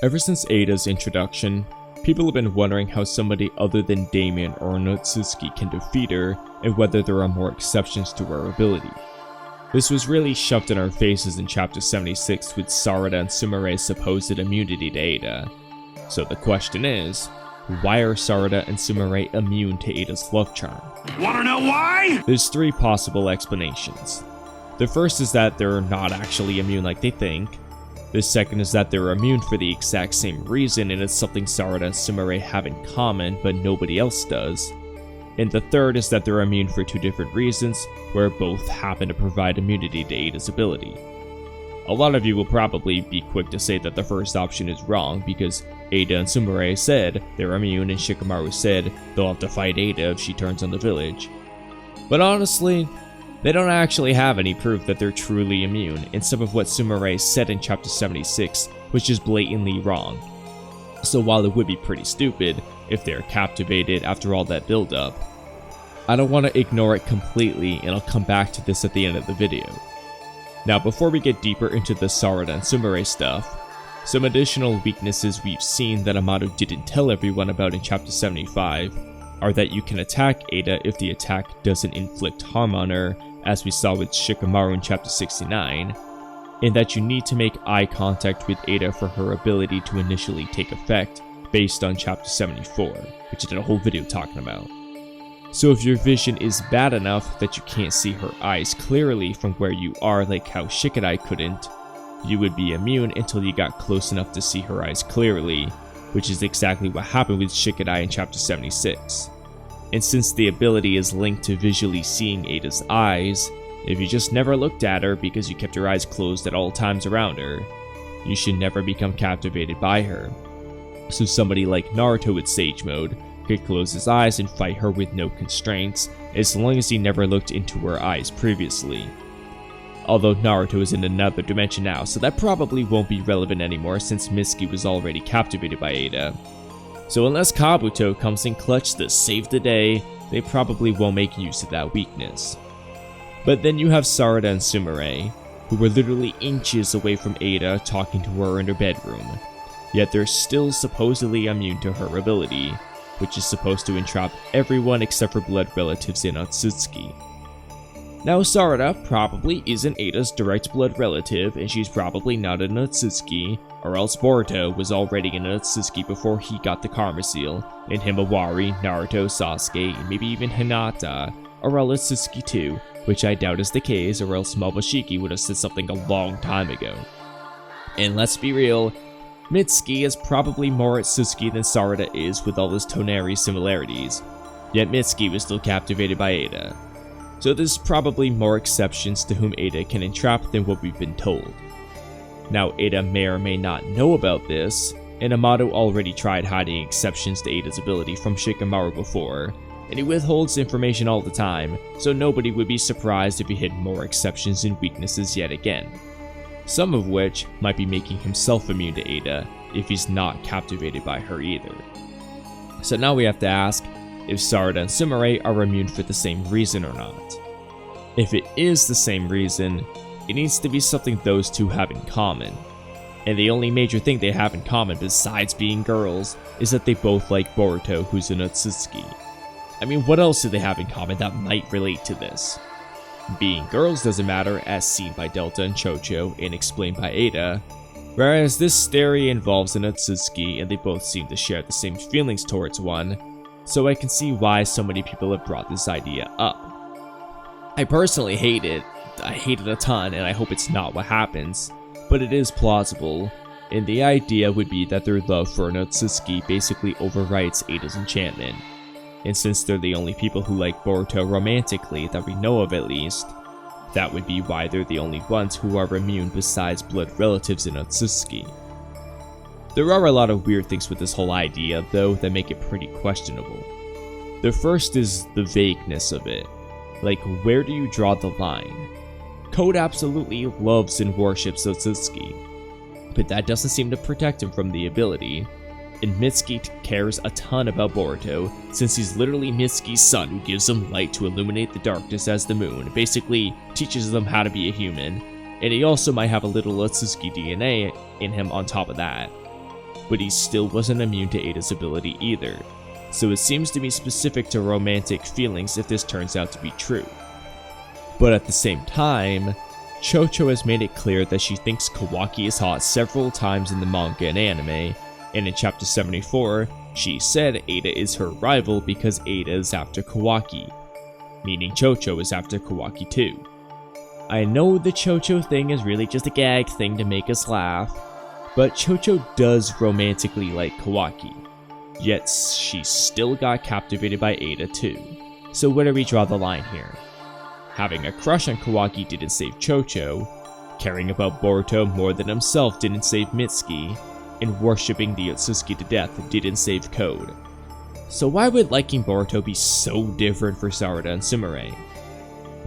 Ever since Eida's introduction, people have been wondering how somebody other than Daemon or Otsutsuki can defeat her and whether there are more exceptions to her ability. This was really shoved in our faces in Chapter 76 with Sarada and Sumire's supposed immunity to Eida. So the question is, why are Sarada and Sumire immune to Eida's love charm? Wanna know why? There's three possible explanations. The first is that they're not actually immune like they think. The second is that they're immune for the exact same reason and it's something Sarada and Sumire have in common but nobody else does. And the third is that they're immune for two different reasons, where both happen to provide immunity to Eida's ability. A lot of you will probably be quick to say that the first option is wrong because Eida and Sumire said they're immune and Shikamaru said they'll have to fight Eida if she turns on the village. But honestly, they don't actually have any proof that they're truly immune, and some of what Sumire said in Chapter 76 was just blatantly wrong. So while it would be pretty stupid if they're captivated after all that build-up, I don't want to ignore it completely and I'll come back to this at the end of the video. Now before we get deeper into the Sarada and Sumire stuff, some additional weaknesses we've seen that Amado didn't tell everyone about in Chapter 75 are that you can attack Eida if the attack doesn't inflict harm on her, as we saw with Shikamaru in Chapter 69, and that you need to make eye contact with Eida for her ability to initially take effect based on Chapter 74, which I did a whole video talking about. So if your vision is bad enough that you can't see her eyes clearly from where you are like how Shikadai couldn't, you would be immune until you got close enough to see her eyes clearly, which is exactly what happened with Shikadai in Chapter 76. And since the ability is linked to visually seeing Eida's eyes, if you just never looked at her because you kept your eyes closed at all times around her, you should never become captivated by her. So somebody like Naruto with Sage Mode could close his eyes and fight her with no constraints, as long as he never looked into her eyes previously. Although Naruto is in another dimension now, so that probably won't be relevant anymore since Mitsuki was already captivated by Eida. So unless Kabuto comes in clutch to save the day, they probably won't make use of that weakness. But then you have Sarada and Sumire, who were literally inches away from Eida talking to her in her bedroom, yet they're still supposedly immune to her ability, which is supposed to entrap everyone except for blood relatives in Otsutsuki. Now Sarada probably isn't Eida's direct blood relative and she's probably not an Otsutsuki, or else Boruto was already an Otsutsuki before he got the Karma Seal, and Himawari, Naruto, Sasuke, and maybe even Hinata are all Otsutsuki too, which I doubt is the case, or else Momoshiki would have said something a long time ago. And let's be real, Mitsuki is probably more Otsutsuki than Sarada is with all his tonary similarities, yet Mitsuki was still captivated by Eida. So there's probably more exceptions to whom Eida can entrap than what we've been told. Now Eida may or may not know about this, and Amado already tried hiding exceptions to Eida's ability from Shikamaru before, and he withholds information all the time, so nobody would be surprised if he hid more exceptions and weaknesses yet again. Some of which might be making himself immune to Eida if he's not captivated by her either. So now we have to ask if Sarada and Sumire are immune for the same reason or not. If it is the same reason, it needs to be something those two have in common. And the only major thing they have in common besides being girls is that they both like Boruto, who's an Otsutsuki. I mean, what else do they have in common that might relate to this? Being girls doesn't matter, as seen by Delta and Chocho and explained by Eida, whereas this theory involves an Otsutsuki and they both seem to share the same feelings towards one, so I can see why so many people have brought this idea up. I personally hate it. I hate it a ton and I hope it's not what happens, but it is plausible, and the idea would be that their love for an Otsutsuki basically overwrites Eida's enchantment. And since they're the only people who like Boruto romantically that we know of at least, that would be why they're the only ones who are immune besides blood relatives in Otsutsuki. There are a lot of weird things with this whole idea though that make it pretty questionable. The first is the vagueness of it. Like, where do you draw the line? Code absolutely loves and worships Otsutsuki, but that doesn't seem to protect him from the ability. And Mitsuki cares a ton about Boruto, since he's literally Mitsuki's son who gives him light to illuminate the darkness as the moon, basically teaches them how to be a human, and he also might have a little Otsutsuki DNA in him on top of that. but he still wasn't immune to Eida's ability either. So it seems to be specific to romantic feelings if this turns out to be true. But at the same time, Chocho has made it clear that she thinks Kawaki is hot several times in the manga and anime, and in chapter 74, she said Eida is her rival because Eida is after Kawaki, meaning Chocho is after Kawaki too. I know the Chocho thing is really just a gag thing to make us laugh, but Chocho does romantically like Kawaki, yet she still got captivated by Eida too. So where do we draw the line here? Having a crush on Kawaki didn't save Chocho, caring about Boruto more than himself didn't save Mitsuki, and worshipping the Otsutsuki to death didn't save Code. So why would liking Boruto be so different for Sarada and Sumire?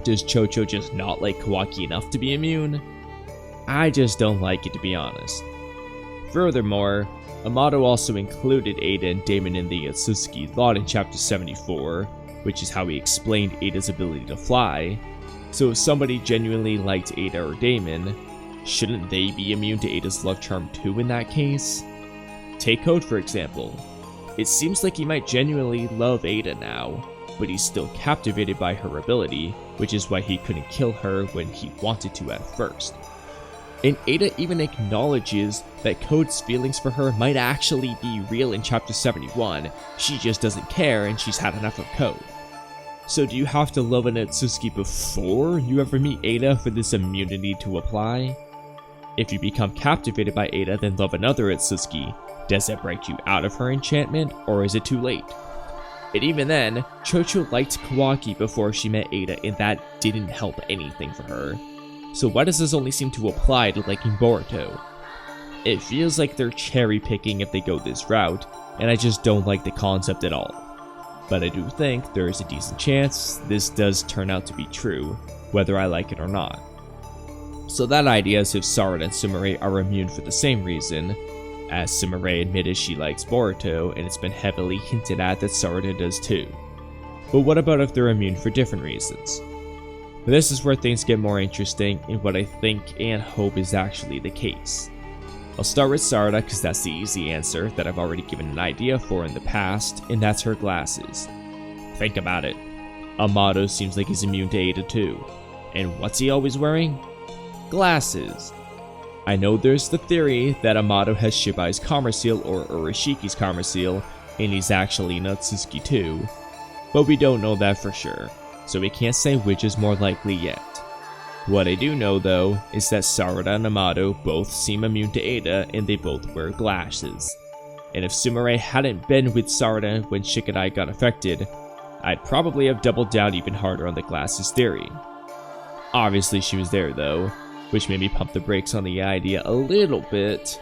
Does Chocho just not like Kawaki enough to be immune? I just don't like it, to be honest. Furthermore, Amato also included Eida and Daemon in the Otsutsuki lot in chapter 74, which is how he explained Eida's ability to fly. So if somebody genuinely liked Eida or Daemon, shouldn't they be immune to Eida's love charm too in that case? Take Code for example. It seems like he might genuinely love Eida now, but he's still captivated by her ability, which is why he couldn't kill her when he wanted to at first. And Eida even acknowledges that Code's feelings for her might actually be real in chapter 71, she just doesn't care and she's had enough of Code. So do you have to love an Otsutsuki before you ever meet Eida for this immunity to apply? If you become captivated by Eida then love another Otsutsuki, does that break you out of her enchantment, or is it too late? And even then, Chocho liked Kawaki before she met Eida, and that didn't help anything for her. So why does this only seem to apply to liking Boruto? It feels like they're cherry picking if they go this route, and I just don't like the concept at all. But I do think there is a decent chance this does turn out to be true, whether I like it or not. So that idea is if Sarada and Sumire are immune for the same reason, as Sumire admitted she likes Boruto, and it's been heavily hinted at that Sarada does too. But what about if they're immune for different reasons? This is where things get more interesting and what I think and hope is actually the case. I'll start with Sarada because that's the easy answer that I've already given an idea for in the past, and that's her glasses. Think about it. Amato seems like he's immune to Eida too. And what's he always wearing? Glasses. I know there's the theory that Amato has Shibai's Karma Seal or Urashiki's Karma Seal, and he's actually an Otsutsuki too, but we don't know that for sure, so we can't say which is more likely yet. What I do know though, is that Sarada and Amato both seem immune to Eida and they both wear glasses. And if Sumire hadn't been with Sarada when Shikadai got affected, I'd probably have doubled down even harder on the glasses theory. Obviously she was there though, which made me pump the brakes on the idea a little bit,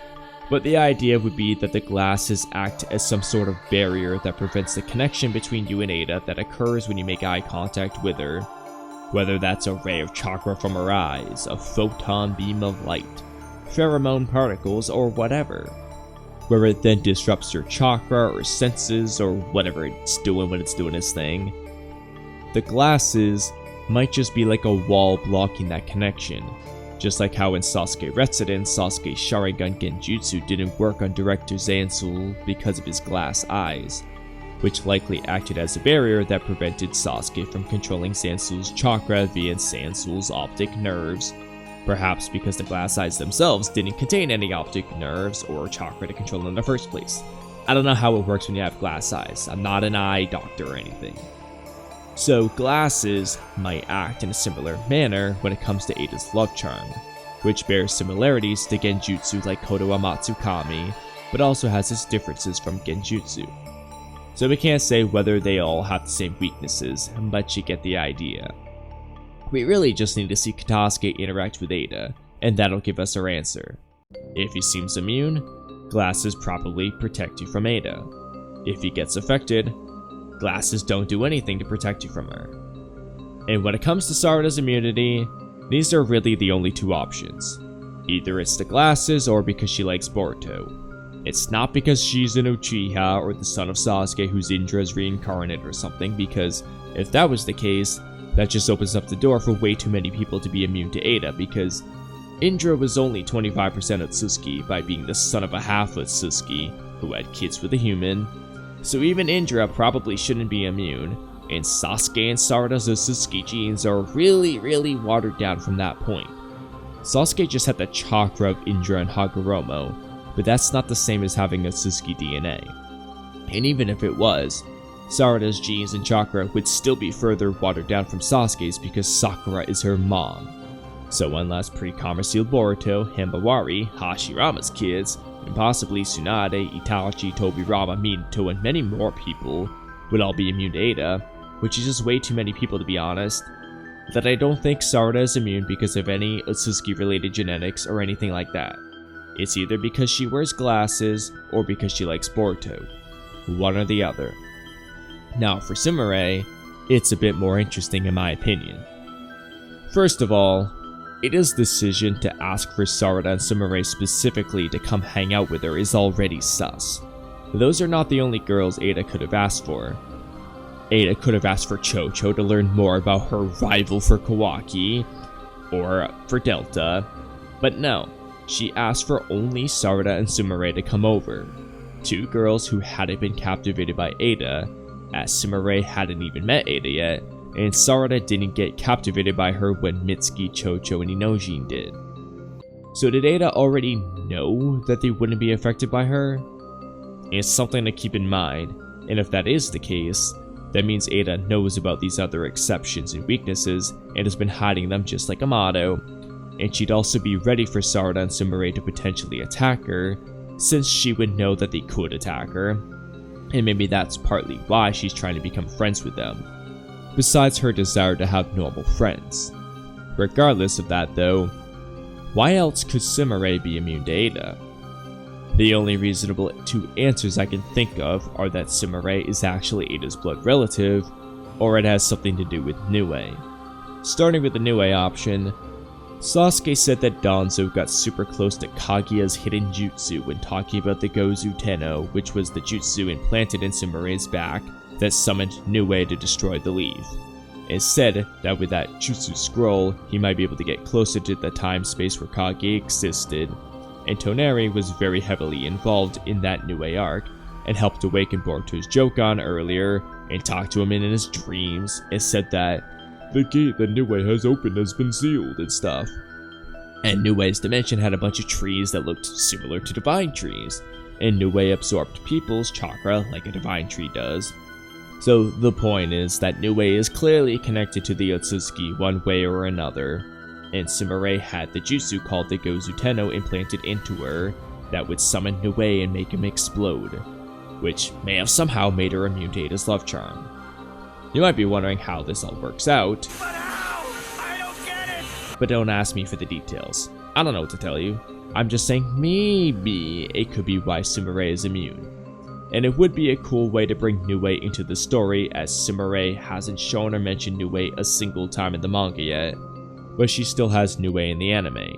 but the idea would be that the glasses act as some sort of barrier that prevents the connection between you and Eida that occurs when you make eye contact with her, whether that's a ray of chakra from her eyes, a photon beam of light, pheromone particles, or whatever, where it then disrupts your chakra or senses or whatever it's doing when it's doing its thing. The glasses might just be like a wall blocking that connection. Just like how in Sasuke Retsuden, Sasuke's Sharingan Genjutsu didn't work on Director Zansul because of his glass eyes, which likely acted as a barrier that prevented Sasuke from controlling Zansul's chakra via Zansul's optic nerves, perhaps because the glass eyes themselves didn't contain any optic nerves or chakra to control in the first place. I don't know how it works when you have glass eyes, I'm not an eye doctor or anything. So glasses might act in a similar manner when it comes to Eida's love charm, which bears similarities to Genjutsu like Kodo Amatsukami, but also has its differences from Genjutsu. So we can't say whether they all have the same weaknesses, but you get the idea. We really just need to see Katasuke interact with Eida, and that'll give us our answer. If he seems immune, glasses probably protect you from Eida. If he gets affected, glasses don't do anything to protect you from her. And when it comes to Sarada's immunity, these are really the only two options. Either it's the glasses or because she likes Boruto. It's not because she's an Uchiha or the son of Sasuke who's Indra's reincarnate or something, because if that was the case, that just opens up the door for way too many people to be immune to Eida, because Indra was only 25% Otsutsuki by being the son of a half Otsutsuki who had kids with a human, so even Indra probably shouldn't be immune, and Sasuke and Sarada's Otsutsuki genes are really watered down from that point. Sasuke just had the chakra of Indra and Hagoromo, but that's not the same as having Otsutsuki DNA. And even if it was, Sarada's genes and chakra would still be further watered down from Sasuke's because Sakura is her mom. So unless pre-comma sealed Boruto, Hambawari, Hashirama's kids, and possibly Tsunade, Itachi, Tobirama, Minato, and many more people would all be immune to Eida, which is just way too many people to be honest, that I don't think Sarada is immune because of any Otsutsuki related genetics or anything like that. It's either because she wears glasses or because she likes Boruto. One or the other. Now for Sumire, it's a bit more interesting in my opinion. First of all, Eida's decision to ask for Sarada and Sumire specifically to come hang out with her is already sus. Those are not the only girls Eida could have asked for. Eida could have asked for Chocho to learn more about her rival for Kawaki, or for Delta, but no, she asked for only Sarada and Sumire to come over. Two girls who hadn't been captivated by Eida, as Sumire hadn't even met Eida yet, and Sarada didn't get captivated by her when Mitsuki, Chocho, and Inojin did. So did Eida already know that they wouldn't be affected by her? It's something to keep in mind, and if that is the case, that means Eida knows about these other exceptions and weaknesses and has been hiding them just like Amato, and she'd also be ready for Sarada and Sumire to potentially attack her, since she would know that they could attack her, and maybe that's partly why she's trying to become friends with them, besides her desire to have normal friends. Regardless of that though, why else could Sumire be immune to Eida? The only reasonable two answers I can think of are that Sumire is actually Eida's blood relative, or it has something to do with Nue. Starting with the Nue option, Sasuke said that Danzo got super close to Kaguya's hidden jutsu when talking about the Gozu Tenno, which was the jutsu implanted in Sumire's back that summoned Nue to destroy the leaf. It said that with that jutsu scroll, he might be able to get closer to the time-space where Kaguya existed, and Toneri was very heavily involved in that Nue arc, and helped awaken Boruto's Jokan earlier, and talked to him in his dreams, and said that the gate that Nue has opened has been sealed and stuff. And Nue's dimension had a bunch of trees that looked similar to divine trees, and Nue absorbed people's chakra like a divine tree does. So the point is that Nue is clearly connected to the Otsutsuki one way or another, and Sumire had the jutsu called the Gozu Tenno implanted into her that would summon Nue and make him explode, which may have somehow made her immune to Eida's love charm. You might be wondering how this all works out, But how? I don't get it! but don't ask me for the details. I don't know what to tell you. I'm just saying maybe it could be why Sumire is immune. And it would be a cool way to bring Nue into the story, as Sumire hasn't shown or mentioned Nue a single time in the manga yet, but she still has Nue in the anime.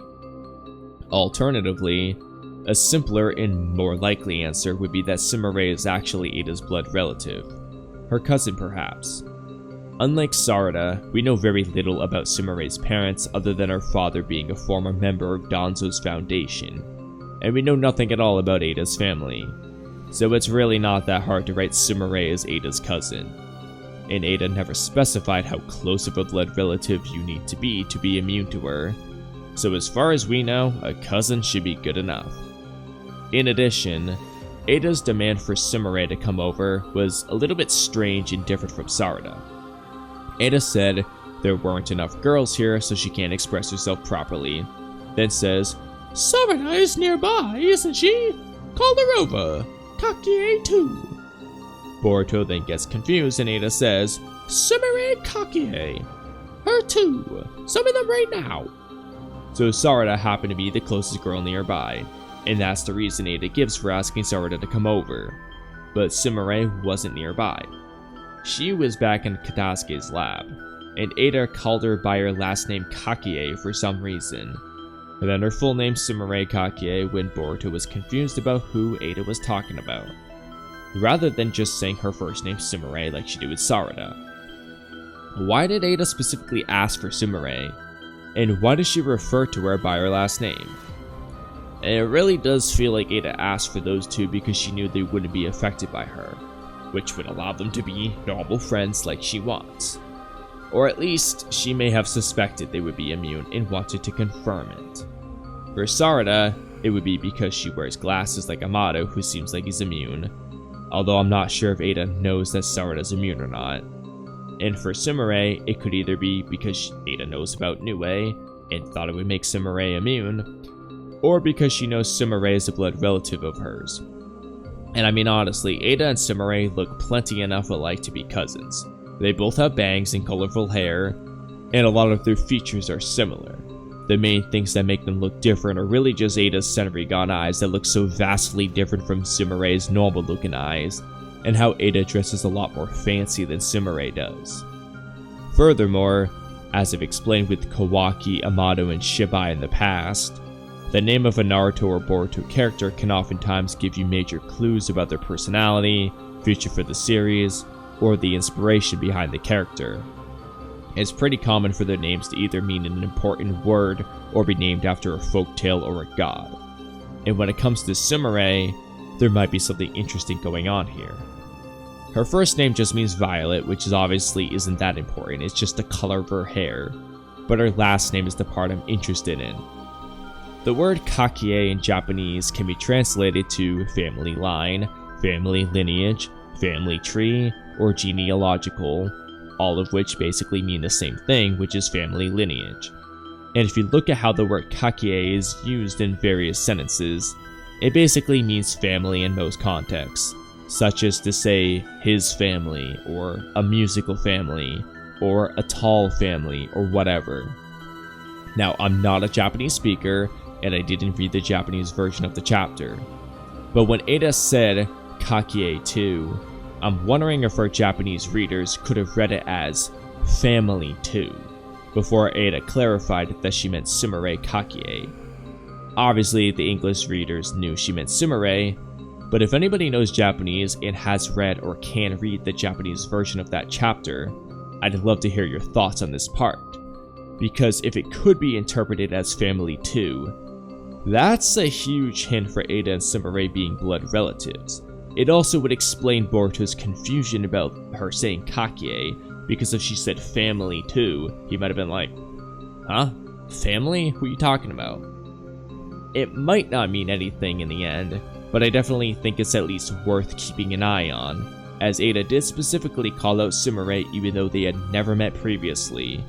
Alternatively, a simpler and more likely answer would be that Sumire is actually Eida's blood relative. Her cousin perhaps. Unlike Sarada, we know very little about Sumire's parents other than her father being a former member of Danzo's foundation, and we know nothing at all about Eida's family. So it's really not that hard to write Sumire as Eida's cousin. And Eida never specified how close of a blood relative you need to be immune to her. So as far as we know, a cousin should be good enough. In addition, Eida's demand for Sumire to come over was a little bit strange and different from Sarada. Eida said there weren't enough girls here so she can't express herself properly, then says, "Sarada is nearby, isn't she? Call her over. Kakie too." Boruto then gets confused and Eida says, "Sumire Kakie. Her too. Summon them right now." So Sarada happened to be the closest girl nearby, and that's the reason Eida gives for asking Sarada to come over. But Sumire wasn't nearby. She was back in Katasuke's lab, and Eida called her by her last name Kakie for some reason, and then her full name Sumire Kakie when Boruto was confused about who Eida was talking about, rather than just saying her first name Sumire like she did with Sarada. Why did Eida specifically ask for Sumire? And why does she refer to her by her last name? And it really does feel like Eida asked for those two because she knew they wouldn't be affected by her, which would allow them to be normal friends like she wants. Or at least, she may have suspected they would be immune and wanted to confirm it. For Sarada, it would be because she wears glasses like Amato, who seems like he's immune, although I'm not sure if Eida knows that Sarada's immune or not. And for Sumire, it could either be because Eida knows about Nue and thought it would make Sumire immune, or because she knows Sumire is a blood relative of hers. And I mean honestly, Eida and Sumire look plenty enough alike to be cousins. They both have bangs and colorful hair, and a lot of their features are similar. The main things that make them look different are really just Eida's Senrigan eyes that look so vastly different from Sumire's normal looking eyes, and how Eida dresses a lot more fancy than Sumire does. Furthermore, as I've explained with Kawaki, Amato, and Shibai in the past, the name of a Naruto or Boruto character can oftentimes give you major clues about their personality, future for the series, or the inspiration behind the character. It's pretty common for their names to either mean an important word or be named after a folktale or a god. And when it comes to Sumire, there might be something interesting going on here. Her first name just means violet, which obviously isn't that important, it's just the color of her hair, but her last name is the part I'm interested in. The word kakie in Japanese can be translated to family line, family lineage, family tree, or genealogical, all of which basically mean the same thing, which is family lineage. And if you look at how the word kakie is used in various sentences, it basically means family in most contexts, such as to say his family, or a musical family, or a tall family, or whatever. Now, I'm not a Japanese speaker, and I didn't read the Japanese version of the chapter, but when Eida said kakie 2, I'm wondering if our Japanese readers could have read it as family 2, before Eida clarified that she meant Sumire kakie. Obviously, the English readers knew she meant Sumire, but if anybody knows Japanese and has read or can read the Japanese version of that chapter, I'd love to hear your thoughts on this part. Because if it could be interpreted as family 2, that's a huge hint for Eida and Sumire being blood relatives. It also would explain Boruto's confusion about her saying kakie, because if she said family 2, he might have been like, huh? Family? Who are you talking about? It might not mean anything in the end, but I definitely think it's at least worth keeping an eye on, as Eida did specifically call out Sumire even though they had never met previously,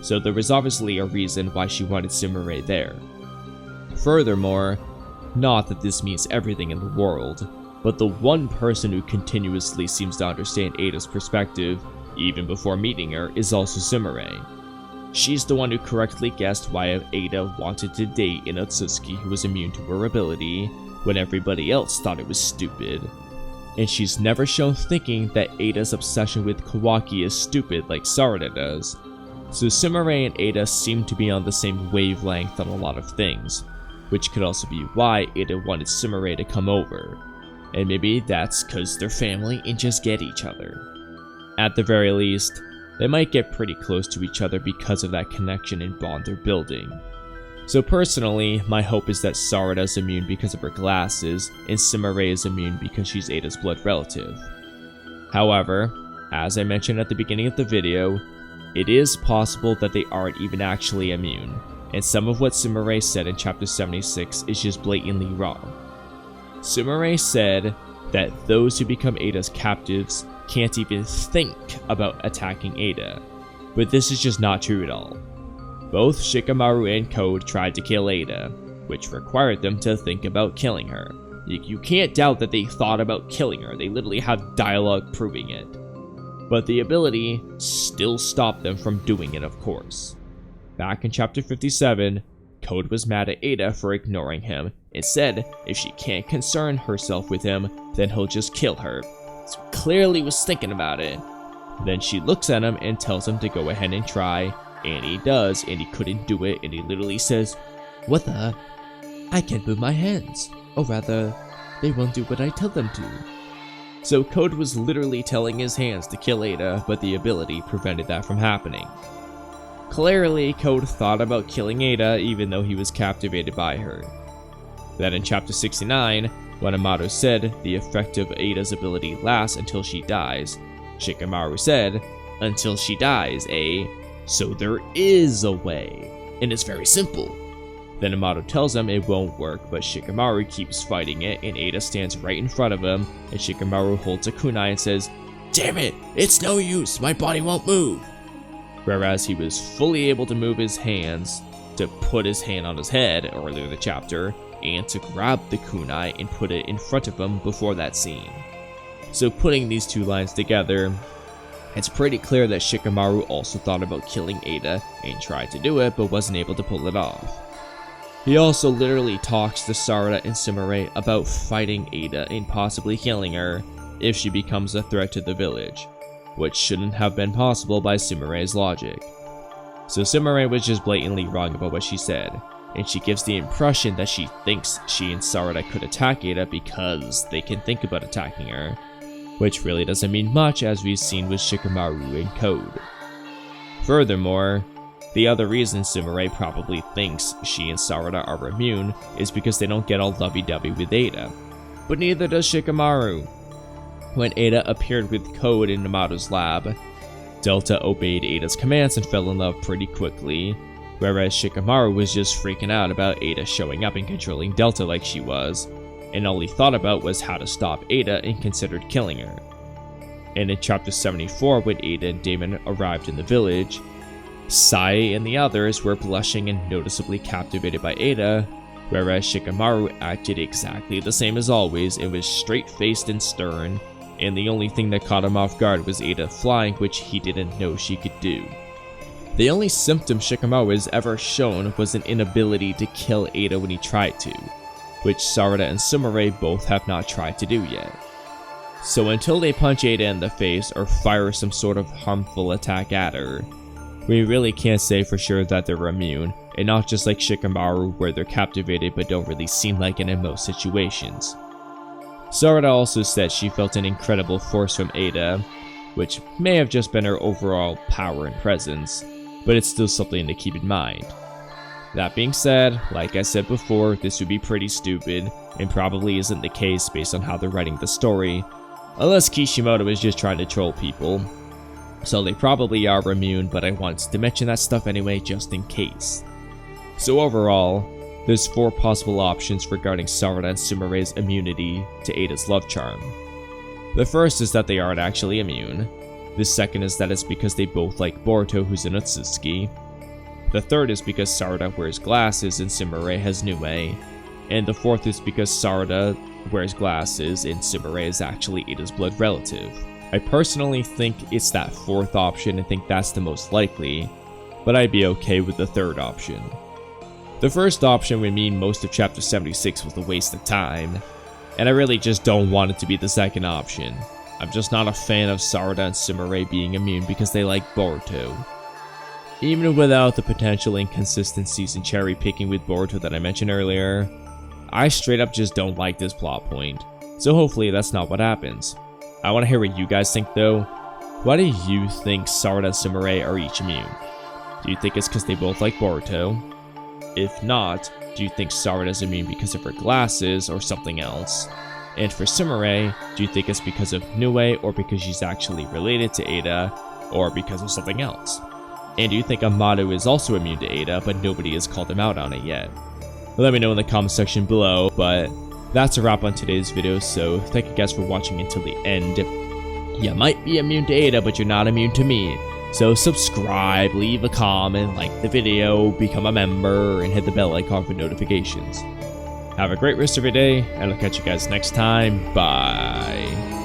so there was obviously a reason why she wanted Sumire there. Furthermore, not that this means everything in the world, but the one person who continuously seems to understand Eida's perspective, even before meeting her, is also Sumire. She's the one who correctly guessed why Eida wanted to date an Otsutsuki who was immune to her ability, when everybody else thought it was stupid. And she's never shown thinking that Eida's obsession with Kawaki is stupid like Sarada does. So Sumire and Eida seem to be on the same wavelength on a lot of things, which could also be why Eida wanted Sumire to come over. And maybe that's cause they're family and just get each other. At the very least, they might get pretty close to each other because of that connection and bond they're building. So personally, my hope is that Sarada is immune because of her glasses, and Sumire is immune because she's Eida's blood relative. However, as I mentioned at the beginning of the video, it is possible that they aren't even actually immune, and some of what Sumire said in chapter 76 is just blatantly wrong. Sumire said that those who become Eida's captives can't even think about attacking Eida, but this is just not true at all. Both Shikamaru and Code tried to kill Eida, which required them to think about killing her. You can't doubt that they thought about killing her, they literally have dialogue proving it. But the ability still stopped them from doing it, of course. Back in chapter 57, Code was mad at Eida for ignoring him and said if she can't concern herself with him, then he'll just kill her. So clearly was thinking about it. Then she looks at him and tells him to go ahead and try, and he does, and he couldn't do it, and he literally says, "What the? I can't move my hands. Or rather, they won't do what I tell them to." So Code was literally telling his hands to kill Eida, but the ability prevented that from happening. Clearly, Code thought about killing Eida even though he was captivated by her. Then in chapter 69, when Amato said the effect of Eida's ability lasts until she dies, Shikamaru said, "Until she dies, eh? So there is a way, and it's very simple." Then Amato tells him it won't work, but Shikamaru keeps fighting it, and Eida stands right in front of him, and Shikamaru holds a kunai and says, "Damn it, it's no use, my body won't move." Whereas he was fully able to move his hands to put his hand on his head earlier in the chapter, and to grab the kunai and put it in front of him before that scene. So putting these two lines together, it's pretty clear that Shikamaru also thought about killing Eida and tried to do it, but wasn't able to pull it off. He also literally talks to Sarada and Sumire about fighting Eida and possibly killing her if she becomes a threat to the village, which shouldn't have been possible by Sumire's logic. So Sumire was just blatantly wrong about what she said, and she gives the impression that she thinks she and Sarada could attack Eida because they can think about attacking her, which really doesn't mean much as we've seen with Shikamaru and Code. Furthermore, the other reason Sumire probably thinks she and Sarada are immune is because they don't get all lovey-dovey with Eida, but neither does Shikamaru. When Eida appeared with Code in Amato's lab, Delta obeyed Eida's commands and fell in love pretty quickly, whereas Shikamaru was just freaking out about Eida showing up and controlling Delta like she was, and all he thought about was how to stop Eida and considered killing her. And in chapter 74, when Eida and Daemon arrived in the village, Sai and the others were blushing and noticeably captivated by Eida, whereas Shikamaru acted exactly the same as always and was straight-faced and stern, and the only thing that caught him off guard was Eida flying, which he didn't know she could do. The only symptom Shikamaru has ever shown was an inability to kill Eida when he tried to, which Sarada and Sumire both have not tried to do yet. So until they punch Eida in the face or fire some sort of harmful attack at her, we really can't say for sure that they're immune, and not just like Shikamaru where they're captivated but don't really seem like it in most situations. Sarada also said she felt an incredible force from Eida, which may have just been her overall power and presence, but it's still something to keep in mind. That being said, like I said before, this would be pretty stupid, and probably isn't the case based on how they're writing the story, unless Kishimoto is just trying to troll people. So they probably are immune, but I wanted to mention that stuff anyway just in case. So overall, there's 4 possible options regarding Sarada and Sumire's immunity to Eida's love charm. The first is that they aren't actually immune. The second is that it's because they both like Boruto, who's an Otsutsuki. The third is because Sarada wears glasses and Sumire has Nue. And the fourth is because Sarada wears glasses and Sumire is actually Eida's blood relative. I personally think it's that fourth option and think that's the most likely, but I'd be okay with the third option. The first option would mean most of chapter 76 was a waste of time, and I really just don't want it to be the second option. I'm just not a fan of Sarada and Sumire being immune because they like Boruto. Even without the potential inconsistencies and cherry picking with Boruto that I mentioned earlier, I straight up just don't like this plot point, so hopefully that's not what happens. I want to hear what you guys think though. Why do you think Sarada and Sumire are each immune? Do you think it's because they both like Boruto? If not, do you think Sarada is immune because of her glasses or something else? And for Sumire, do you think it's because of Nue or because she's actually related to Eida or because of something else? And do you think Amato is also immune to Eida but nobody has called him out on it yet? Let me know in the comment section below, but that's a wrap on today's video, so thank you guys for watching until the end. You might be immune to Eida, but you're not immune to me. So subscribe, leave a comment, like the video, become a member, and hit the bell icon for notifications. Have a great rest of your day, and I'll catch you guys next time. Bye.